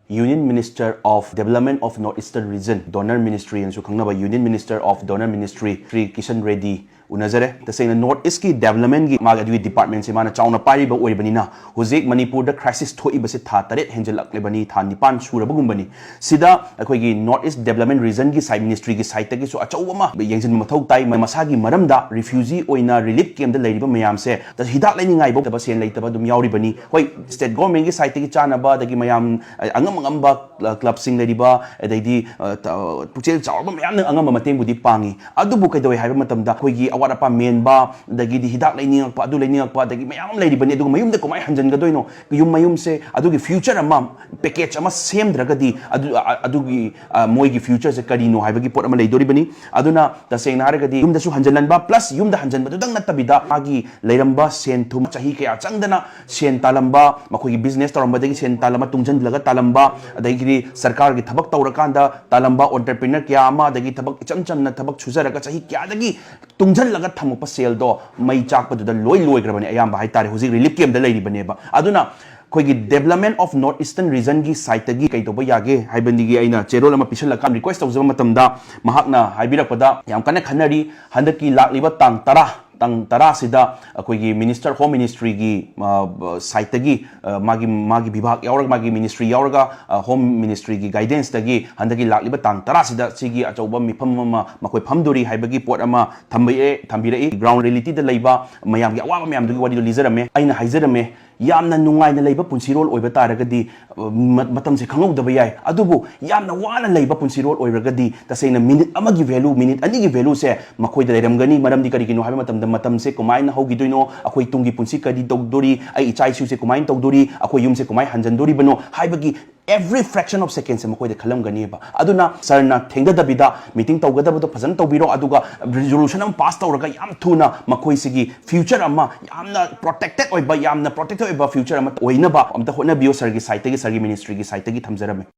Union Minister of Development of Northeastern Region, Donor Ministry, and Sukhangnaba Union Minister of Donor Ministry, Sri Kishan Reddy, Unazare, the same Northeast ki development ki magadi department se mana chauna pari ba oi banina, Hosek Manipur the crisis to ibase tha taret Hengel Lebani, Tanipan, Surabugumbani, Sida, Akogi Northeast Development Region ki side ministry ki site ki so achawama, Yangin Matautai, Masagi Maramda, refugee oina relief came the lady Mayam se, the Hidak Lining I book the Basin later Badum Yauribani, why state government ki site ki chanaba, the Gimayam Angamba club sing lady ba, they Puchel Charbam Angama Matem with the Pangi, Adubuka do have Matamda, Quigi, Awarapa Menba, the Gidi Hidak Lining, Padu Lining, the Mayam lady Benedu Mayum the Comay Hanjan Gadoino, Yumayum say, Adugi future a mum, package a must same dragadi, Adugi Moigi futures a Cadino, Havagi Potamale Doribani, Aduna, the same Haragadi, Yum the Suhanjalanba, plus Yum the Hanjan, but don't Tabida, Agi, Leramba, Sen Tum Chahike, Chandana, Sen Talamba, Makogi business, Tarambadi, Sen Talama, Tunjan Laga Talamba, the Giri Sarkar Tabak Taurakanda, Talamba, entrepreneur Kiama, the Gitabak Chamchan, Tabak Chuzaraka, Kiadagi, Tunjan Laga Tamupa Sale do, May Chapa to the Loy Graban Ayamba Haitari, who's relief came the lady Baneba. Aduna. Koigi development of northeastern region gi site gi kai to ba yage haibandigi aina cherol ama pisal kan request tawza matamda mahakna haibirapada yam kana khanari handaki lakliba tang tara sida koigi minister home ministry gi site gi magi bibhag yaurag magi ministry yauraga home ministry gi guidance tagi handaki lakliba tang tara sida sigi achauba mifam ama makoi phamduri haibagi pot ama thambire ground reality da leiba mayam gi awa mayam dugi wadi lizarame aina haizarame yamna nungai na leiba punsirol oiba taragadi matam se khangau yai adubu yamna wana leiba punsirol oiragadi taseina minute amagi value minute ani gi value se makoi da leramgani maramdi kari kino habi matam se kumain hogi doino akoi tungi punsi kadi dogdori ai ichai su se kumain togdori akoi yum se kumai hanjandori bano haibagi every fraction of seconds se makoi da khalamgani ba aduna sarna thenga dabida meeting tawgada bodo phazan tawbiro aduga resolution am pass tawraga yam thuna makoi sigi future amma yamna protected oiba yamna protected oiba future amma oinaba amta hona bio sargi site gi sargi ministry gi site gi thamjarame